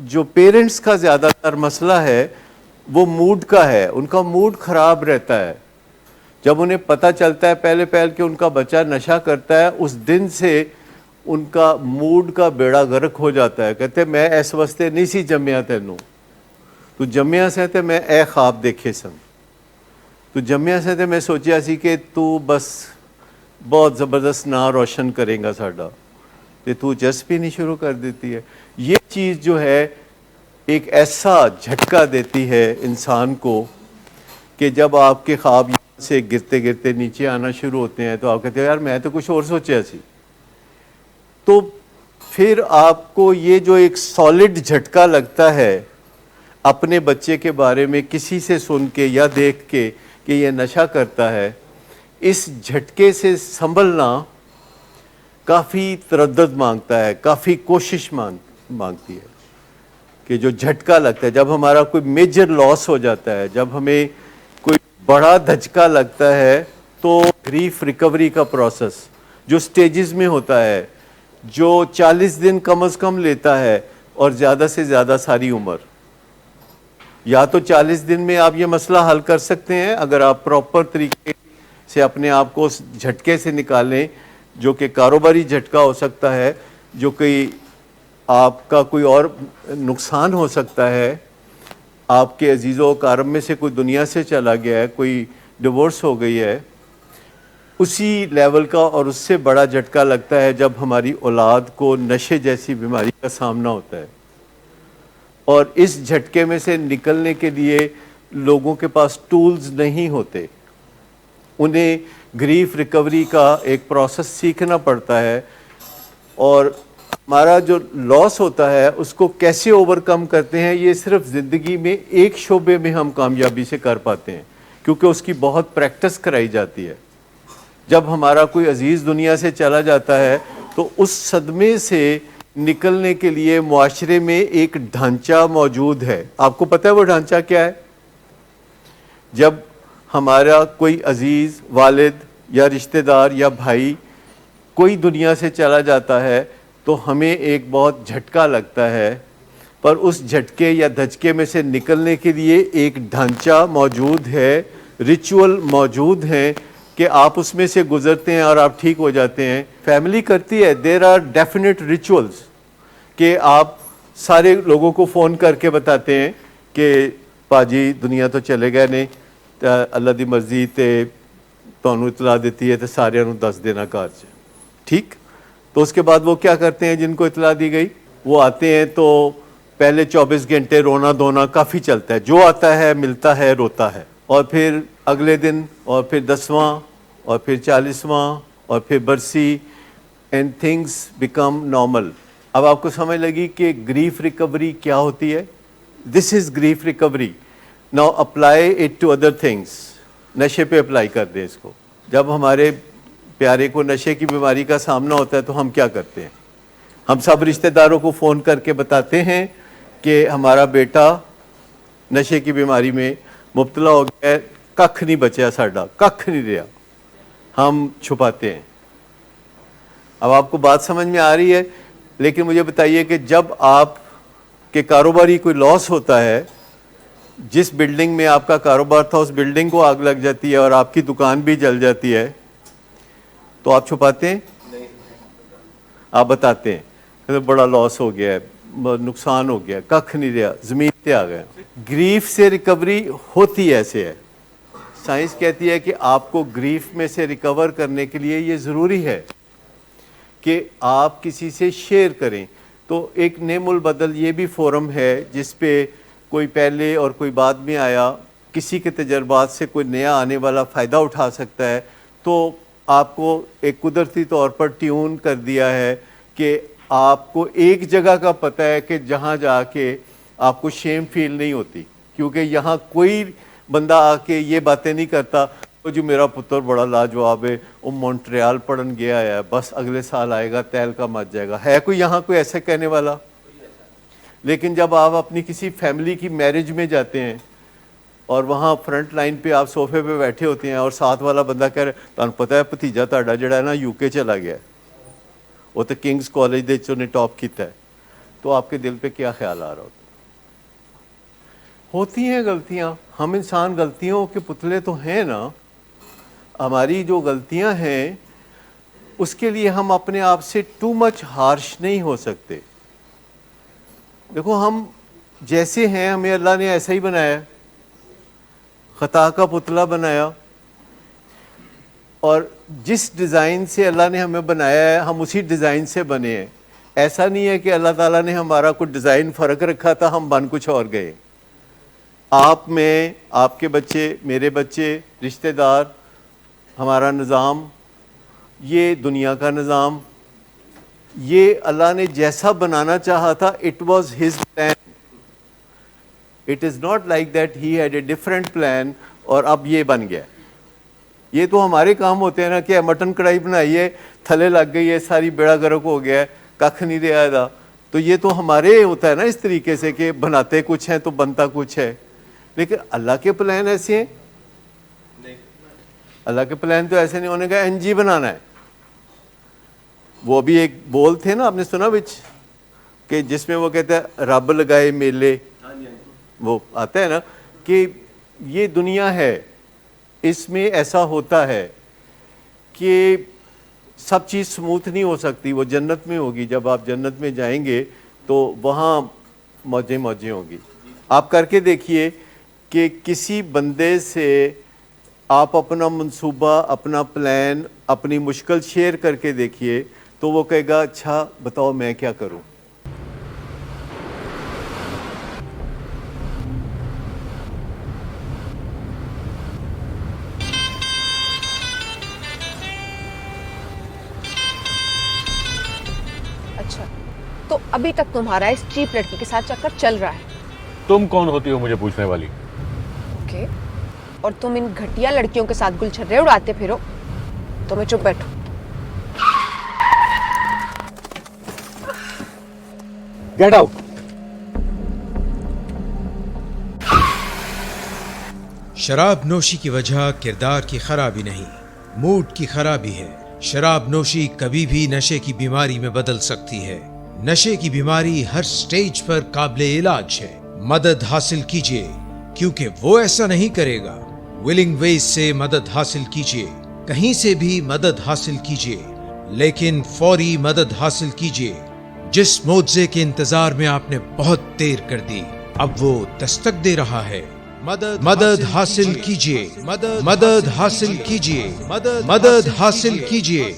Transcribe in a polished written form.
جو پیرنٹس کا زیادہ تر مسئلہ ہے وہ موڈ کا ہے. ان کا موڈ خراب رہتا ہے جب انہیں پتہ چلتا ہے پہلے کہ ان کا بچہ نشہ کرتا ہے. اس دن سے ان کا موڈ کا بیڑا غرق ہو جاتا ہے. کہتے ہیں میں اس واسطے نہیں سی جمیا تینوں, تو جمیا سے تے میں اے خواب دیکھے سن, تو جمیا سے تے میں سوچیا سی کہ تو بس بہت زبردست نا روشن کرے گا ساڈا, تے تو جس بھی نہیں شروع کر دیتی ہے. یہ چیز جو ہے ایک ایسا جھٹکا دیتی ہے انسان کو کہ جب آپ کے خواب یہاں سے گرتے گرتے نیچے آنا شروع ہوتے ہیں تو آپ کہتے ہیں یار میں تو کچھ اور سوچا سی. تو پھر آپ کو یہ جو ایک سالڈ جھٹکا لگتا ہے اپنے بچے کے بارے میں کسی سے سن کے یا دیکھ کے کہ یہ نشہ کرتا ہے, اس جھٹکے سے سنبھلنا کافی تردد مانگتا ہے, کافی کوشش مانگتی ہے. کہ جو جھٹکا لگتا ہے جب ہمارا کوئی میجر لاس ہو جاتا ہے, جب ہمیں کوئی بڑا دھچکا لگتا ہے, تو گریف ریکوری کا پروسیس جو سٹیجز میں ہوتا ہے, جو 40 دن کم از کم لیتا ہے اور زیادہ سے زیادہ ساری عمر, یا تو 40 دن میں آپ یہ مسئلہ حل کر سکتے ہیں اگر آپ پراپر طریقے سے اپنے آپ کو اس جھٹکے سے نکالیں, جو کہ کاروباری جھٹکا ہو سکتا ہے, جو کہ آپ کا کوئی اور نقصان ہو سکتا ہے, آپ کے عزیز و اقارب میں سے کوئی دنیا سے چلا گیا ہے, کوئی ڈیورس ہو گئی ہے. اسی لیول کا اور اس سے بڑا جھٹکا لگتا ہے جب ہماری اولاد کو نشے جیسی بیماری کا سامنا ہوتا ہے, اور اس جھٹکے میں سے نکلنے کے لیے لوگوں کے پاس ٹولز نہیں ہوتے. انہیں گریف ریکوری کا ایک پروسیس سیکھنا پڑتا ہے, اور ہمارا جو لاس ہوتا ہے اس کو کیسے اوورکم کرتے ہیں یہ صرف زندگی میں ایک شعبے میں ہم کامیابی سے کر پاتے ہیں, کیونکہ اس کی بہت پریکٹس کرائی جاتی ہے. جب ہمارا کوئی عزیز دنیا سے چلا جاتا ہے تو اس صدمے سے نکلنے کے لیے معاشرے میں ایک ڈھانچہ موجود ہے. آپ کو پتہ ہے وہ ڈھانچہ کیا ہے؟ جب ہمارا کوئی عزیز, والد یا رشتہ دار یا بھائی کوئی دنیا سے چلا جاتا ہے تو ہمیں ایک بہت جھٹکا لگتا ہے, پر اس جھٹکے یا دھچکے میں سے نکلنے کے لیے ایک ڈھانچہ موجود ہے, ریچول موجود ہیں کہ آپ اس میں سے گزرتے ہیں اور آپ ٹھیک ہو جاتے ہیں. فیملی کرتی ہے, دیر آر ڈیفینیٹ ریچولز کہ آپ سارے لوگوں کو فون کر کے بتاتے ہیں کہ پاجی دنیا تو چلے گئے نہیں, اللہ دی مرضی تے تانوں اطلاع دیتی ہے تو سارے نوں دس دینا گھر چ, ٹھیک. تو اس کے بعد وہ کیا کرتے ہیں جن کو اطلاع دی گئی, وہ آتے ہیں تو پہلے 24 گھنٹے رونا دھونا کافی چلتا ہے, جو آتا ہے ملتا ہے روتا ہے, اور پھر اگلے دن اور پھر 10واں اور پھر 40واں اور پھر برسی, اینڈ تھنگس بیکم نارمل. اب آپ کو سمجھ لگی کہ گریف ریکوری کیا ہوتی ہے. This is grief recovery. Now apply it to other things. نشے پہ اپلائی کر دیں اس کو. جب ہمارے پیارے کو نشے کی بیماری کا سامنا ہوتا ہے تو ہم کیا کرتے ہیں؟ ہم سب رشتہ داروں کو فون کر کے بتاتے ہیں کہ ہمارا بیٹا نشے کی بیماری میں مبتلا ہو گیا ہے, ککھ نہیں بچیا ساڈا, ککھ نہیں رہا. ہم چھپاتے ہیں. اب آپ کو بات سمجھ میں آ رہی ہے؟ لیکن مجھے بتائیے کہ جب آپ کے کاروباری کوئی لاس ہوتا ہے, جس بلڈنگ میں آپ کا کاروبار تھا اس بلڈنگ کو آگ لگ جاتی ہے اور آپ کی دکان بھی جل جاتی ہے, تو آپ چھپاتے ہیں؟ آپ بتاتے ہیں بڑا لاس ہو گیا ہے, نقصان ہو گیا, ککھ نہیں رہا, زمین پہ آ گیا. گریف سے ریکوری ہوتی ایسے ہے. سائنس کہتی ہے کہ آپ کو گریف میں سے ریکور کرنے کے لیے یہ ضروری ہے کہ آپ کسی سے شیئر کریں. تو ایک نعم البدل یہ بھی فورم ہے جس پہ کوئی پہلے اور کوئی بعد میں آیا کسی کے تجربات سے کوئی نیا آنے والا فائدہ اٹھا سکتا ہے. تو آپ کو ایک قدرتی طور پر ٹیون کر دیا ہے کہ آپ کو ایک جگہ کا پتہ ہے کہ جہاں جا کے آپ کو شیم فیل نہیں ہوتی, کیونکہ یہاں کوئی بندہ آ کے یہ باتیں نہیں کرتا وہ جو میرا پتر بڑا لاجواب ہے, وہ مونٹریال پڑھن گیا ہے, بس اگلے سال آئے گا تیل کا مچ جائے گا. ہے کوئی یہاں کوئی ایسے کہنے والا؟ لیکن جب آپ اپنی کسی فیملی کی میرج میں جاتے ہیں اور وہاں فرنٹ لائن پہ آپ صوفے پہ بیٹھے ہوتے ہیں اور ساتھ والا بندہ کہہ رہے تمہیں پتہ ہے بھتیجا تہاڈا جڑا ہے نا UK چلا گیا, وہ تو کنگز کالج دے وچ انہیں ٹاپ کیتا ہے, تو آپ کے دل پہ کیا خیال آ رہا ہوتا؟ ہوتی ہیں غلطیاں، ہم انسان غلطیوں کے پتلے تو ہیں نا. ہماری جو غلطیاں ہیں اس کے لیے ہم اپنے آپ سے ٹو مچ ہارش نہیں ہو سکتے. دیکھو ہم جیسے ہیں ہمیں اللہ نے ایسا ہی بنایا، خطا کا پتلا بنایا، اور جس ڈیزائن سے اللہ نے ہمیں بنایا ہے ہم اسی ڈیزائن سے بنے ہیں. ایسا نہیں ہے کہ اللہ تعالیٰ نے ہمارا کچھ ڈیزائن فرق رکھا تھا ہم بن کچھ اور گئے. آپ میں، آپ کے بچے، میرے بچے، رشتہ دار، ہمارا نظام، یہ دنیا کا نظام، یہ اللہ نے جیسا بنانا چاہا تھا it was his plan. It is not like that he had a different plan اور اب یہ بن گیا. یہ تو ہمارے کام ہوتے ہیں نا کہ مٹن کڑھائی بنائی ہے، تھلے لگ گئی ہے، ساری بیڑا گرک ہو گیا ہے، ککھ نہیں رہا تھا. تو یہ تو ہمارے ہوتا ہے نا اس طریقے سے کہ بناتے کچھ ہیں تو بنتا کچھ ہے. لیکن اللہ کے پلان ایسے ہیں؟ اللہ کے پلان تو ایسے نہیں. ہونے کا این جی بنانا ہے. وہ بھی ایک بول تھے نا، آپ نے سنا بچ کہ جس میں وہ کہتا ہے رب لگائے میلے، وہ آتا ہے نا کہ یہ دنیا ہے، اس میں ایسا ہوتا ہے کہ سب چیز سموتھ نہیں ہو سکتی. وہ جنت میں ہوگی، جب آپ جنت میں جائیں گے تو وہاں موجیں موجیں ہوں گی. آپ کر کے دیکھیے کہ کسی بندے سے آپ اپنا منصوبہ، اپنا پلان، اپنی مشکل شیئر کر کے دیکھیے تو وہ کہے گا اچھا بتاؤ میں کیا کروں. اچھا، تو ابھی تک تمہارا اس چیپ لڑکی کے ساتھ چکر چل رہا ہے؟ تم کون ہوتی ہو مجھے پوچھنے والی؟ اوکے، اور تم ان گھٹیا لڑکیوں کے ساتھ گلچھرے اڑاتے پھرو تو میں چپ بیٹھوں. Get out. شراب نوشی کی وجہ کردار کی خرابی نہیں، موڈ کی خرابی ہے. شراب نوشی کبھی بھی نشے کی بیماری میں بدل سکتی ہے. نشے کی بیماری ہر سٹیج پر قابل علاج ہے. مدد حاصل کیجیے کیونکہ وہ ایسا نہیں کرے گا. ولنگ ویز سے مدد حاصل کیجیے، کہیں سے بھی مدد حاصل کیجیے، لیکن فوری مدد حاصل کیجیے. جس معجزے کے انتظار میں آپ نے بہت دیر کر دی اب وہ دستک دے رہا ہے. مدد حاصل کیجیے، مدد حاصل کیجیے، مدد حاصل کیجیے.